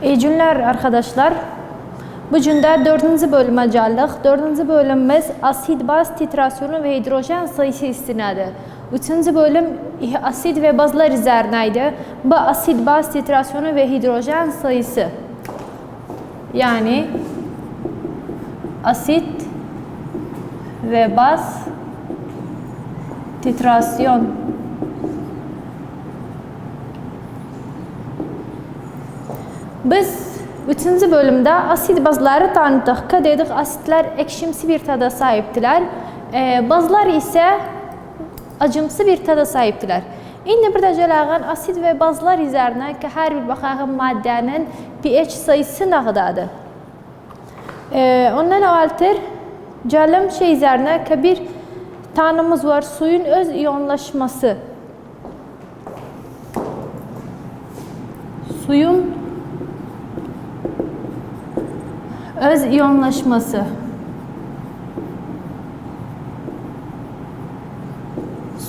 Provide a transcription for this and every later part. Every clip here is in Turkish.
İyi günler arkadaşlar. Bu günde 4. bölüme geldik. 4. bölümümüz asid baz titrasyonu ve hidrojen sayısı istinadı. 3. bölüm asid ve bazlar üzerineydi. Bu asid baz titrasyonu ve hidrojen sayısı. Yani asit ve baz titrasyon biz 3. bölümde asit bazları tanıdık. Dedik asitler ekşimsi bir tada sahiptiler. Bazlar ise acımsı bir tada sahiptiler. İndi bir de gəlağın asit ve bazlar üzerine ki her bir baxağın maddenin pH sayısı ne kadardır? Ondan evveldir gələm şey üzerine ki bir tanımız var, suyun öz iyonlaşması. Suyun öz iyonlaşması.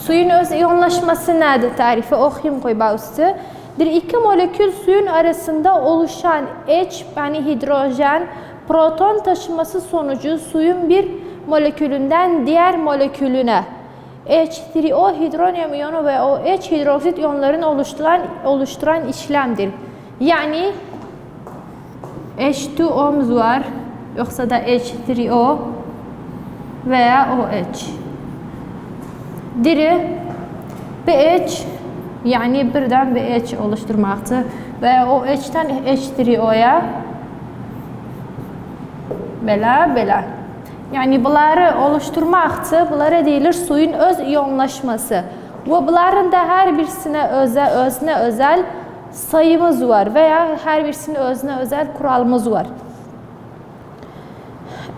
Suyun öz iyonlaşması nedir? Tarifi okuyayım koy bağısı. İki molekül suyun arasında oluşan H yani hidrojen proton taşıması sonucu suyun bir molekülünden diğer molekülüne H3O hidronyum iyonu ve OH hidroksit iyonlarını oluşturan işlemdir. Yani H2O'muz var, yoksa da H3O veya OH. Diri BH yani birden BH oluşturmaktır ve OH'ten H3O'ya belə. Yani bunları oluşturmaktır, bunlara deyilir suyun öz iyonlaşması. Ve bunların da her birisine özne özel sayımız var veya her birisinin özne özel kuralımız var.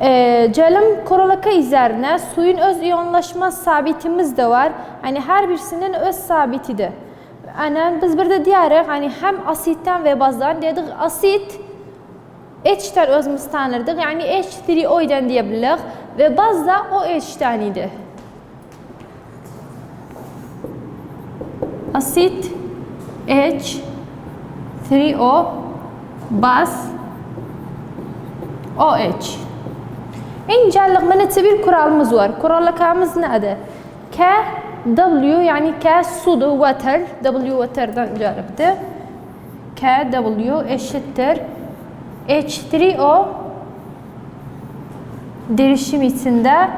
Gələm korolaka üzerine suyun öz iyonlaşma sabitimiz de var. Yani her birisinin öz sabitidir. Yani biz burada diyoruz hani hem asitten ve bazdan dedik asit H'ten özümüz tanırdık. Yani H3O'dan diyebiliriz ve baz da OH'ten idi. Asit H3O baz OH. İncelikmenetçe bir kuralımız var. Kuralakamız nedir? KW yani K sudu water. W water'dan gelipti. KW eşittir H3O derişim içinde,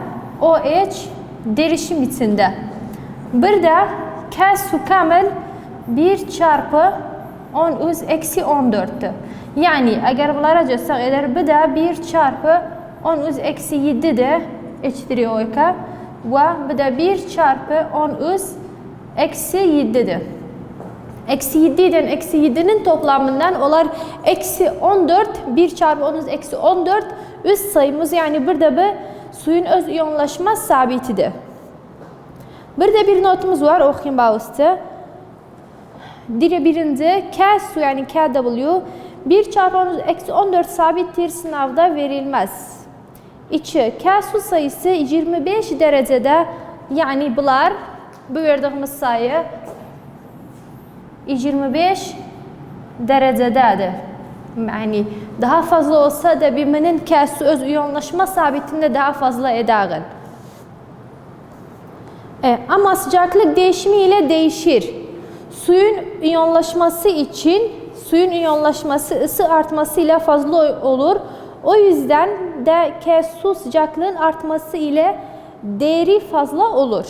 OH derişim içinde. Bir de K su kamil 1 çarpı 10 üz eksi 14'tü. Yani eğer bunlara göstersen eğer bir de 1 çarpı 10 üz eksi 7 de H3O ve bir de 1 çarpı 10 üz eksi 7'dir. Eksi 7 ile eksi 7'nin toplamından olar eksi 14, 1 çarpı 10 üz eksi 14 üst sayımız yani bir de bu suyun öz iyonlaşma sabitidir. Bir de bir notumuz var okuyayım bağıstı. Birinci K su yani KW 1 çarpı 10 üz eksi 14 sabittir, sınavda verilmez. 2. K su sayısı 25 derecede yani bunlar bu verdiğimiz sayı 25 derecededir. Yani daha fazla olsa da birinin K su öz iyonlaşma sabitinde daha fazla eder. Ama sıcaklık değişimi ile değişir. Suyun iyonlaşması için suyun iyonlaşması ısı artmasıyla fazla olur. O yüzden de K su sıcaklığın artması ile değeri fazla olur.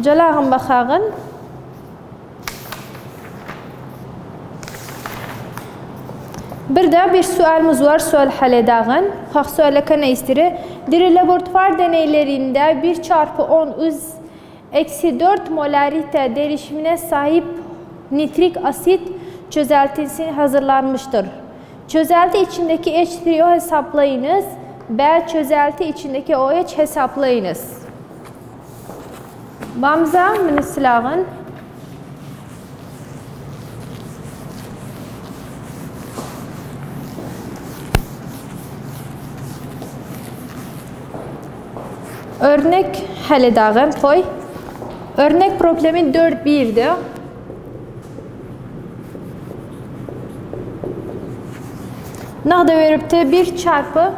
Gəlağın baxağın. Bir de bir sualımız var, sual hal edağın. Xalq sualaka ne istirir? Diri laboratuvar deneylerinde 1 çarpı 10 üz eksi 4 molarite derişimine sahip nitrik asit çözeltisi hazırlanmıştır. Çözelti içindeki H3O hesaplayınız. B çözelti içindeki OH hesaplayınız. Bamza min silahın. Örnek hal edağım koy. Örnek problemi 4.1'dir. Nağda veripti 1 çarpı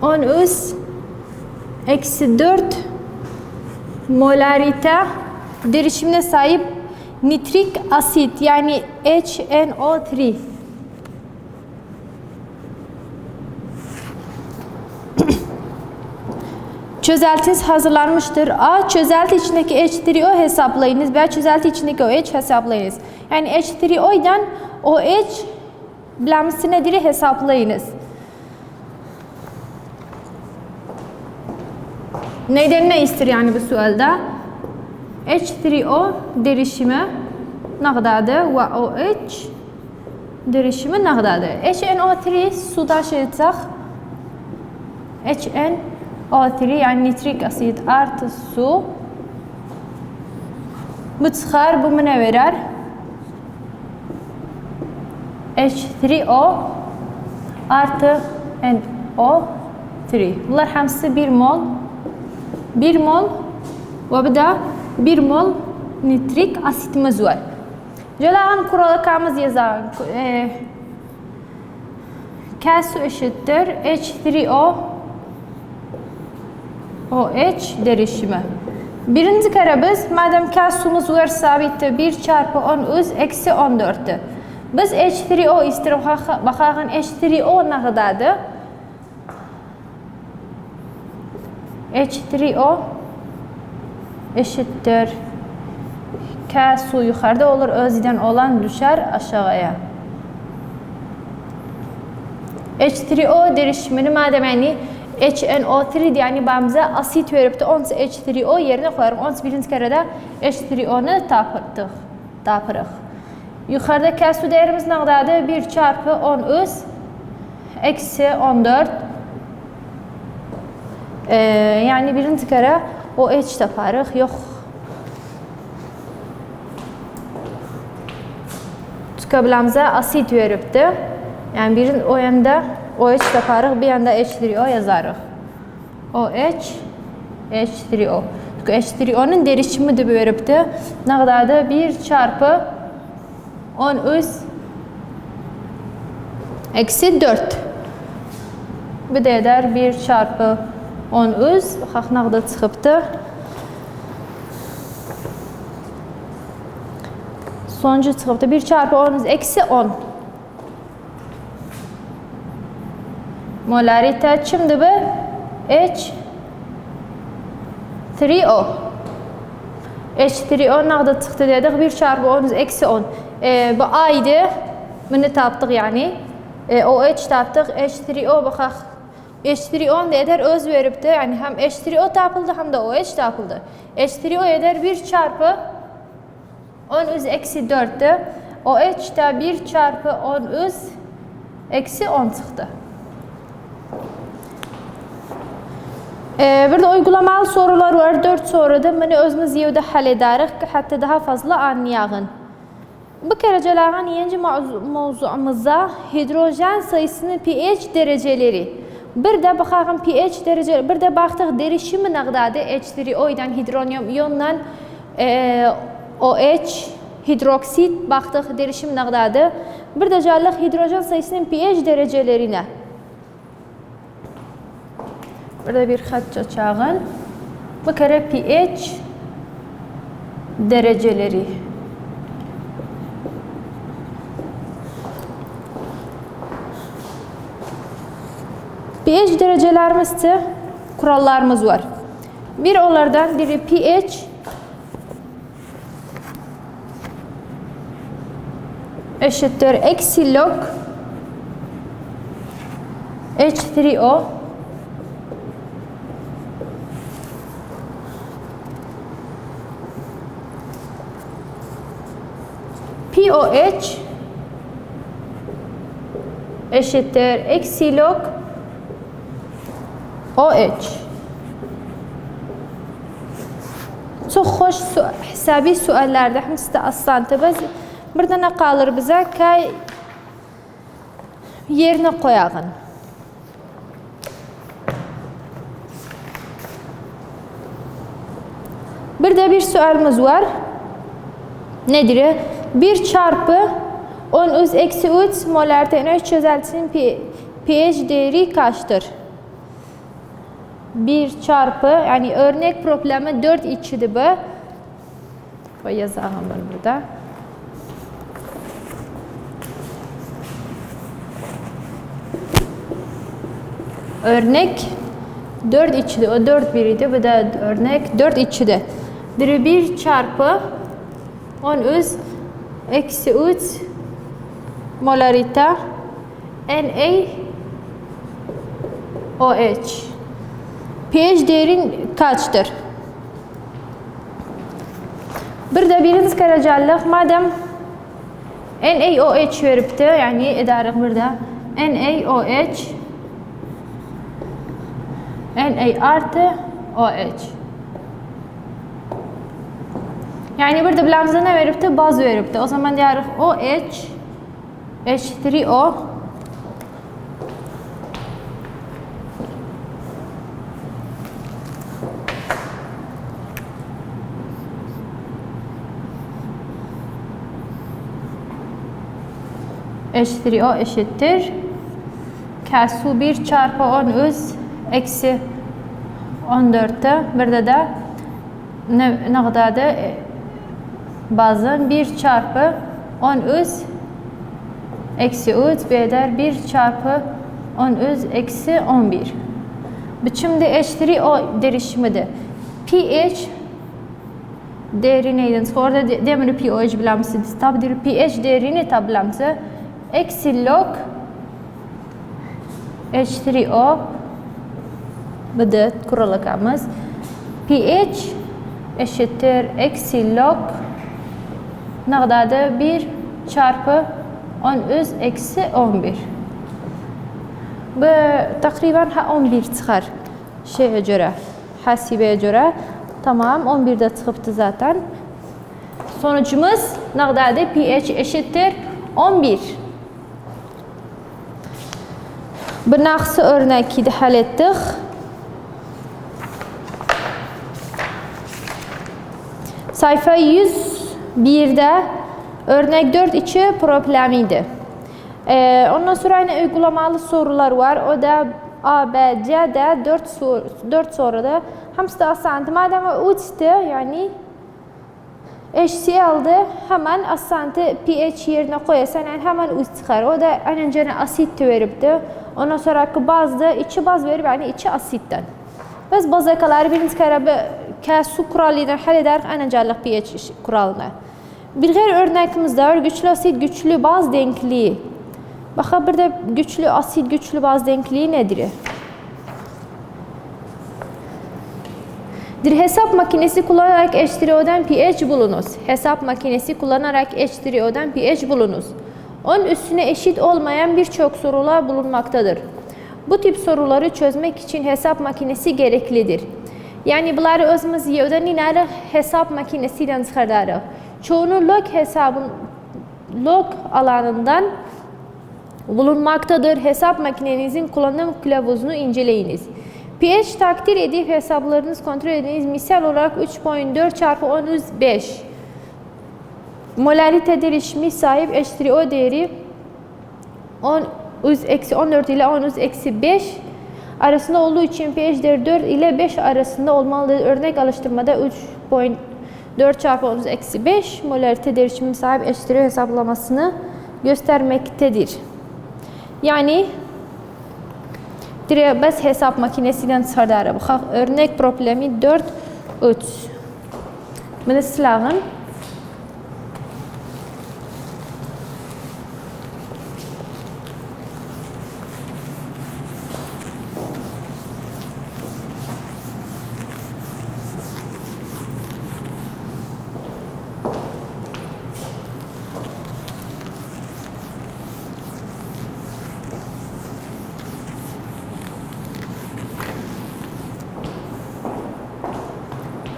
10 üs eksi 4 molarite derişimine sahip nitrik asit yani HNO3. Çözeltiniz hazırlanmıştır. A. Çözelti içindeki H3O hesaplayınız. B. Çözelti içindeki OH hesaplayınız. Yani H3O'dan OH bilemsine hesaplayınız. Neyden ne ister yani bu sualda? H3O derişimi ne kadardır ve OH derişimi ne kadardır? HNO3 suda şeritsak HNO3 yani nitrik asit artı su bu çıkar bu ne verir? H3O artı NO3. Bunlar hepsi 1 mol. 1 mol ve bir de 1 mol nitrik asitimiz var. Jalagan kurallarımız yazar. K su eşittir H3O OH derişimi. Birinci kere biz madem K sumuz var sabittir 1 çarpı 10 üz eksi 14'tü. Biz H3O istiyoruz. Bakalım H3O ne kadardır? H3O eşittir K su yukarıda olur, özden olan düşer aşağıya. H3O derişimini madem yani HNO3 yani bamıza asit verip de onsa H3O yerine koyarım. Onsa birinci kerede H3O'nu tapırıq. Yukarıda K su değerimiz ne kadardır? 1 çarpı 10 üs eksi 14. Yani birinci kere OH taparıq. Yok. Çıkabilamıza asit veripdi. Yani birin o yanda OH taparıq, bir yanda H3O yazarıq. OH, H3O. H3O'nun derişimi de veripdi. Ne kadardır? 1 çarpı 10 üs eksi 4. Bir de eder 1 çarpı 10 üs. Baxaq ne kadar çıxıbdı. Sonuncu çıxıbdı. 1 çarpı 10 üs eksi 10. Molarite şimdi bu H3O. H3O ne kadar çıktı dedik? 1 çarpı 10 eksi 10. Bu A'ydı. Bunu tapdık yani. OH tapdık. H3O baxaq. H3O ne eder? Öz veripdi. Yani hem H3O tapıldı hem de OH tapıldı. H3O eder 1 çarpı 10 eksi 4'tü. OH da 1 çarpı 10 eksi 10 çıktı. Burada uygulamalı sorular var. 4 soruda bunu özümüz yevde hal ederiz. Hatta daha fazla anlayalım. Bu kerecelerden yeni mevzumuza hidrojen sayısının pH dereceleri. Bir de bakalım pH dereceleri. Bir de baktık derişimi ne kadardır? H3O'dan hidronyum iyondan OH hidroksit baktık derişimi ne kadardır? Bir de geldik hidrojen sayısının pH derecelerine. Burada bir xat açağın. Bu kere pH dereceleri. pH derecelerimizde kurallarımız var. Bir onlardan biri pH eşittir eksi log H3O pOH eşittir eksi log OH. Çok hoş hesabi suallerde hamısı aslında biz burada ne kalır bize ki yerine koyalım. Bir de bir sualımız var. Nedir? 1 çarpı 10 üz eksi 3 molarite NaOH çözeltisinin pH değeri kaçtır? 1 çarpı, yani örnek problemi 4 içidi bu. Yazalım burada. Örnek 4 içidi, o 4 biriydi, bu da örnek 4 içidi. 1 çarpı 10 üz eksi 3 molarite NaOH. pH değerin kaçtır? Burada birinci karacallık, madem NaOH veripti, yani edarıq burada NaOH Na artı OH. Yani burada bilemizde ne veripti? Baz veripti. O zaman deyarıq OH eşittir O. Eşittir O eşittir. Kəsu 1 çarpı 10 üz eksi 14'te. Burada da ne kadardı? Bazen 1 çarpı 10 üz eksi 3 eder 1 çarpı 10 üz eksi 11. Biçimde eşittir O derişimidir. pH değeri neydi? Orada demir pH bilemsiniz. Tabi pH değerini tabi bilemsiniz. Eksi log eşittir O. Bu da kuralımız. pH eşittir eksi log ne kadardı? 1 çarpı 10 üz eksi 11. Bu takriben 11 çıkar şeye göre, hasibeye göre. Tamam, 11'de çıkıptı zaten. Sonucumuz ne kadardı? pH eşittir 11. Bu naksı örneği de hallettik. Sayfa 101'de örnek 4 içi problemiydi. Ondan sonra yine uygulamalı sorular var. O da A, B, C'de 4 soruda. Hamısı da asandı. Madem o uçtu, yani HCl'de hemen asandı pH yerine koyarsan yani hemen uç çıkar. O da aynen asit veripti. Ondan sonra bazda içi baz verip yani içi asitten. Biz bazakaları birinci kere su kuralıyla hal ederek aynen pH kuralına. Bir diğer örneğimiz de var. Güçlü asit, güçlü baz denkliği. Bakın burada güçlü asit, güçlü baz denkliği nedir? Hesap makinesi kullanarak H3O'dan pH bulunuz. Hesap makinesi kullanarak H3O'dan pH bulunuz. Onun üstüne eşit olmayan birçok sorular bulunmaktadır. Bu tip soruları çözmek için hesap makinesi gereklidir. Yani bunları özümüz yevden inerek hesap makinesiyle çıkardarıq. Çoğunu log alanından bulunmaktadır. Hesap makinenizin kullanım kılavuzunu inceleyiniz. pH takdir edip hesaplarınızı kontrol ediniz. Misal olarak 3.4 çarpı 10 üz 5 molarite derişimi sahip H3O değeri 10 üz eksi 14 ile 10 üz eksi 5 arasında olduğu için pH değeri 4 ile 5 arasında olmalıdır. Örnek alıştırmada 3.4 çarpı 10 üz eksi 5 molarite derişimi sahip H3O hesaplamasını göstermektedir. Yani biz hesap makinesiyle çıkardarıq. Örnek problemi 4.3. Bunu silahın.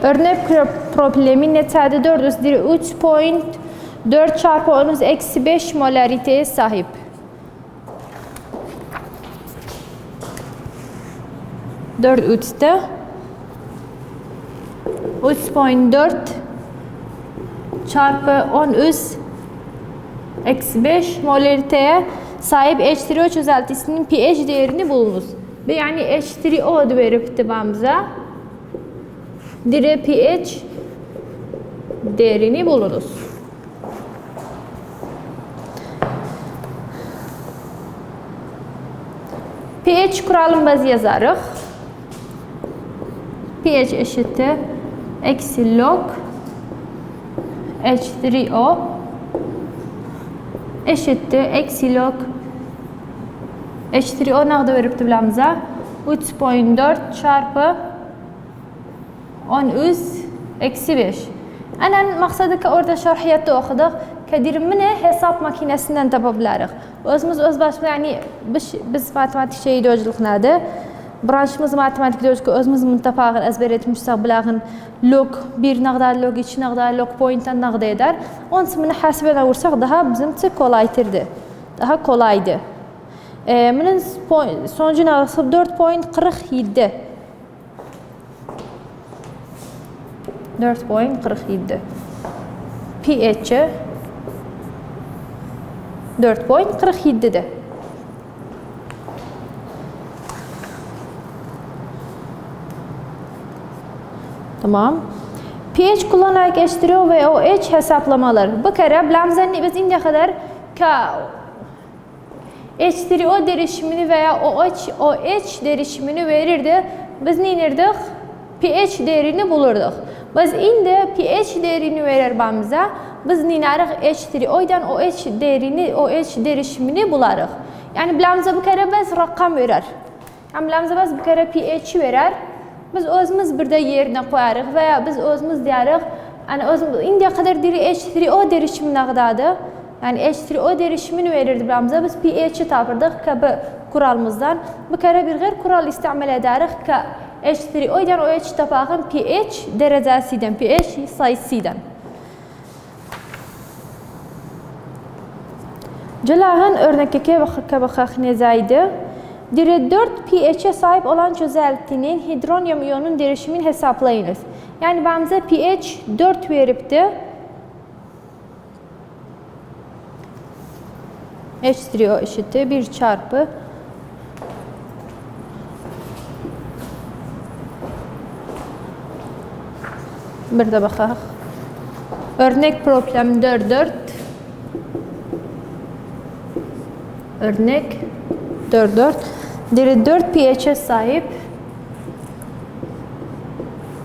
Örnek problemi neçədir? 3.4 çarpı 10 üz eksi 5 molariteye sahip. Dört üçte 3.4 çarpı 10 üz eksi 5 molariteye sahip H3O çözeltisinin pH değerini bulunuz. Ve yani H3O adı verip tıbamıza dire pH değerini bulunuz. pH kuralımızı yazarıq. pH eşittir eksi log H3O eşittir eksi log H3O nəqdə veribdi biləmizə? 3.4 çarpı 10 üz eksi 5. Anan maqsadı ki orada şərhiyyətdə oxuduq. Kedirimini hesap makinesinden tapabiliriz. Özümüz öz başımıza yani biz matematik şeyi döcülük nədir? Branşımız matematik döcülük özümüz müntəfağın əzbər etmişsək bilağın log 1 nəqdər, log 2 nəqdər, log pointdən nəqdə edər. Onun için bunu həsibənə vursaq daha bizim için kolaytırdı. Daha kolaydı. Bunun sonucu nəqsi 4.47. 4.47. pH'i 4.47'de. Tamam. pH kullanarak H3O ve OH hesaplamaları. Bu kere biləmizə biz indiyə qədər H3O derişimini veya OH derişimini verirdi. Biz ne inirdik? pH değerini bulurduk. Biz indi pH değerini verir bize. Biz ninarıq H3O'dan OH değerini, OH derişimini bularıq. Yani biləmizə bu kere biz rakam verir. Yani biləmizə biz bu kere pH'i verir. Biz özümüz burada yerine koyarıq veya biz özümüz deyarıq. Yani indiyə qədər diri H3O derişimi nəqdadır. Yani H3O derişimini verirdi biləmizə. Biz pH'i tapırdıq ki bu kuralımızdan. Bu kere bir qeyr kural istimal edərik ki H3O'dan OH tapağın pH derecəsindən, pH sayısından. Celahın örnekteki bakaq nezaydı. Dire 4 pH'e sahip olan çözeltinin hidronyum iyonun derişimini hesaplayınız. Yani bize pH 4 veripti. H3O eşittir 1 çarpı bir de bakaq. Örnek problem 4. Örnek 4. Dire 4 pH'e sahip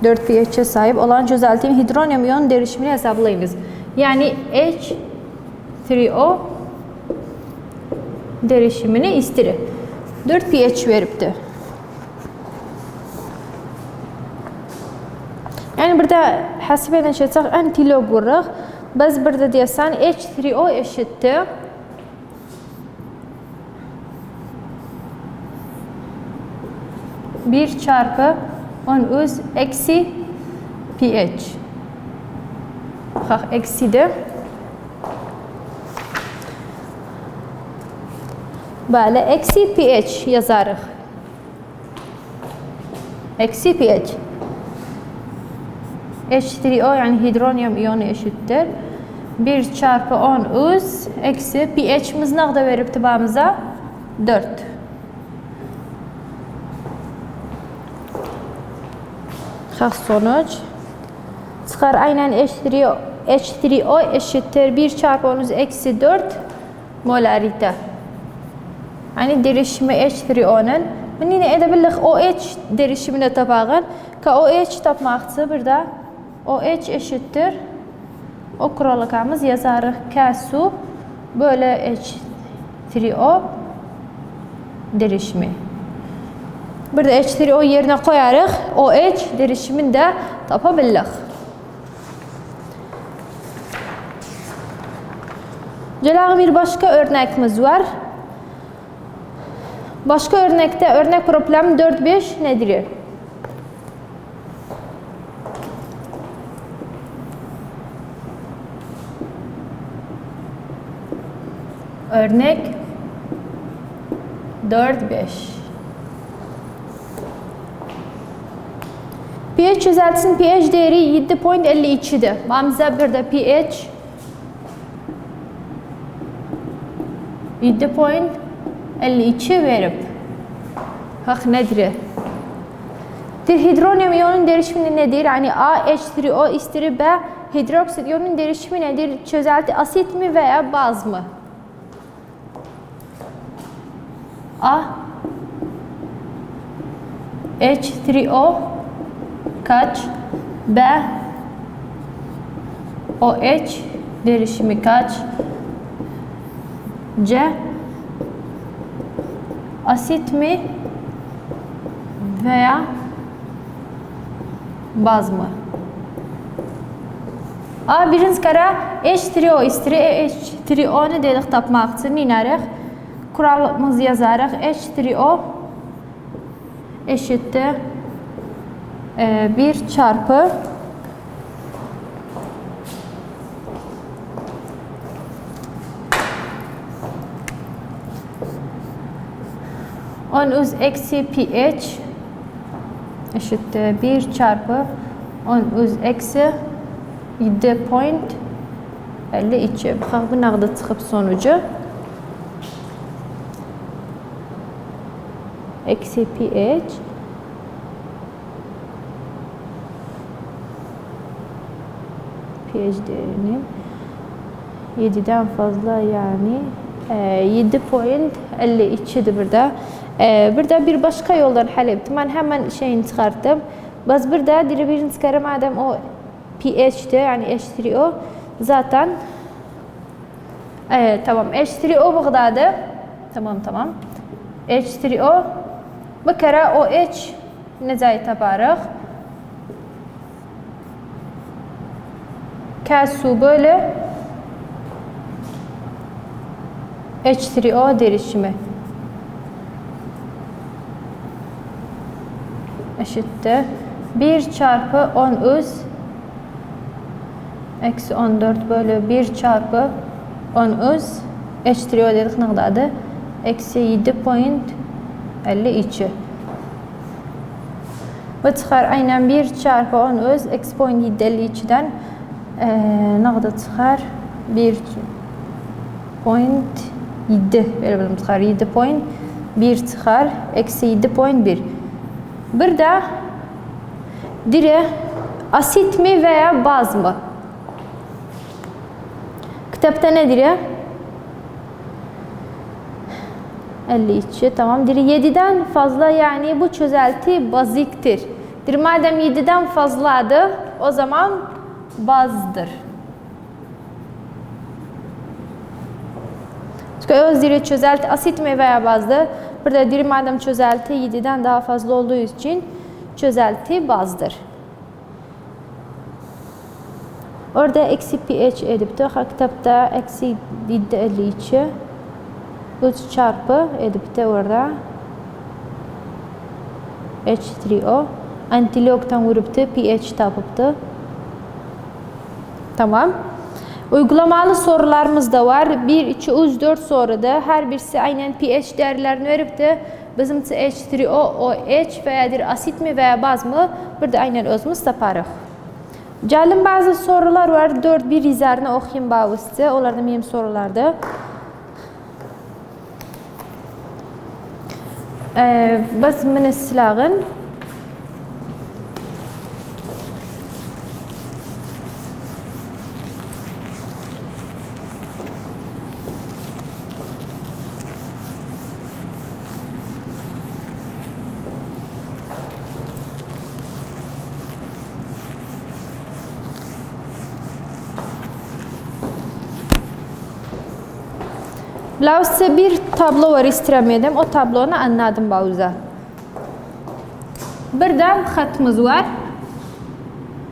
4 pH'e sahip olan çözeltinin hidronyum iyon derişimini hesaplayınız. Yani H3O derişimini istirir. 4 pH veripti. Yani burada hesap edəcək antilog vururuq. Biz burada deyəsən H3O eşittir 1 çarpı 10 üz eksi pH. Bax, eksidir. Böyle eksi pH yazarıq. Eksi pH. H3O yani hidronyum iyonu eşittir 1 çarpı 10 üz eksi pH'imiz nəqdə veribdi bağımıza? 4. Xax sonuç. Çıxar aynen H3O eşittir 1 çarpı 10 üz eksi 4 molarite. Yani derişimi H3O'nun. Ben yine edebildik OH derişimini tapağın. Ka OH tapmaqçı burada OH eşittir. O kuralıqamız yazarıq K su böyle H3O derişimi. Burada H3O yerine koyarıq. OH derişimini de tapabildik. Celağı bir başka örnekimiz var. Başka örnekte örnek problem 4-5 nedir? Örnek 4-5. pH çözeltisinin pH değeri 7.52'dir. Bize burada pH 7.52 verib. Bax nədir? Hidronyum iyonun derişimi nedir? Yani A, H3O istiri B. Hidroksit iyonun derişimi nedir? Çözelti asit mi veya baz mı? A, H3O kaç? B, OH derişimi kaç? C, asit mi veya baz mı? A, birinci kara H3O istiri. H3O ne dedik tapmaq üçün? Neynərik? Kuralımızı yazarıq. H3O eşittir 1 çarpı on üz eksi pH eşittir 1 çarpı 10 üz eksi 7.52. Baxaq, bu nəqdə çıxıb sonucu. Eksi pH değerinin 7'den fazla, yani 7.52'dir burada. Burada bir başka yoldan həll etdim. Ben hemen şeyini çıxartdım. Baz burada birinci kere madem o pH'dir, yani H3O zaten tamam, H3O buğdadır. Tamam. H3O bu kere OH necə taparıq? K su böyle H3O derişimi eşittir 1 çarpı 10 üz eksi 14 bölü 1 çarpı 10 üz H3O dedik ne kadardı? Eksi 7.52. Bu çıxar aynen 1 çarpı 10 üz eksi 0.752'den ne kadar çıxar? 1.7 belə bilim çıxar. 7.1 çıxar. Eksi 7.1. Burada dire asit mi veya baz mı? Kitapta ne dire? 52. Tamam. Dire 7'den fazla, yani bu çözelti baziktir. Dire madem 7'den fazladır, o zaman bazdır. Çünkü öz dire çözelti asit mi veya bazdır? Burada dire madem çözelti 7'den daha fazla olduğu için çözelti bazdır. Orada eksi pH edipti. Kitapta eksi 7.52 3 çarpı edipti orada H3O antilogdan vuruptu, pH tapıptı. Tamam. Uygulamalı sorularımız da var. 1, 2, 3, 4 soruda her birisi aynen pH değerlerini veripti. Bizim H3O, OH veya asit mi veya baz mı? Burada aynen özümüz taparıq. Gəlin bazı sorular var. 4-1 izlərini oxuyun bağlısı. Onlar da benim sorulardır. Bas من silahın size bir tablo var, istemedim. O tablonu anladım bazen. Burada xatımız var.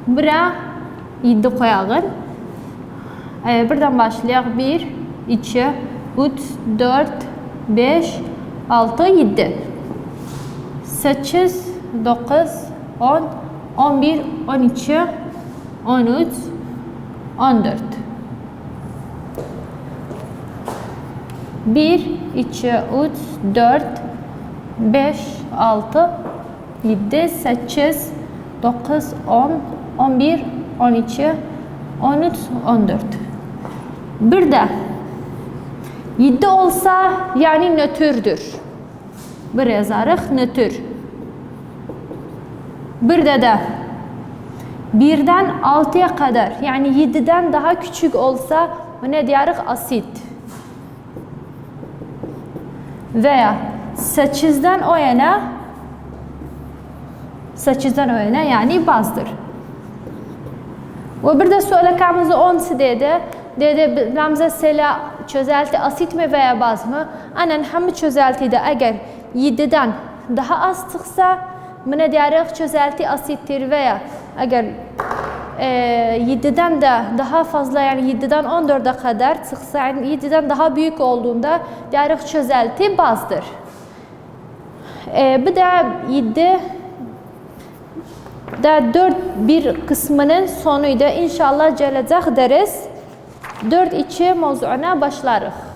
Bura 7 koyağın. Buradan başlayaq. 1, 2, 3, 4, 5, 6, 7. 8, 9, 10, 11, 12, 13, 14. 1, 2, 3, 4, 5, 6, 7, 8, 9, 10, 11, 12, 13, 14. Burada 7 olsa yani nötrdür. Bir yazarıq nötr. Bir de 1'den 6'ya kadar yani 7'den daha küçük olsa ne diyarıq? Asit. Veya 8'den o yana yani bazdır. Ve bir de söylekağımızı 10 dedi. Dedi bilamıza sela çözelti asit mi veya baz mı? Anan hem çözeltide eğer 7'den daha az çıksa ne diyarıq? Çözelti asittir veya eğer 7'den de daha fazla yani 7'den 14'e kadar çıksa yani 7'den daha büyük olduğunda diyarıq çözelti bazdır. Bir de 7 da 4 bir kısmının sonuydu. İnşallah gelecek deriz. 4-2 mevzuuna başlarıq.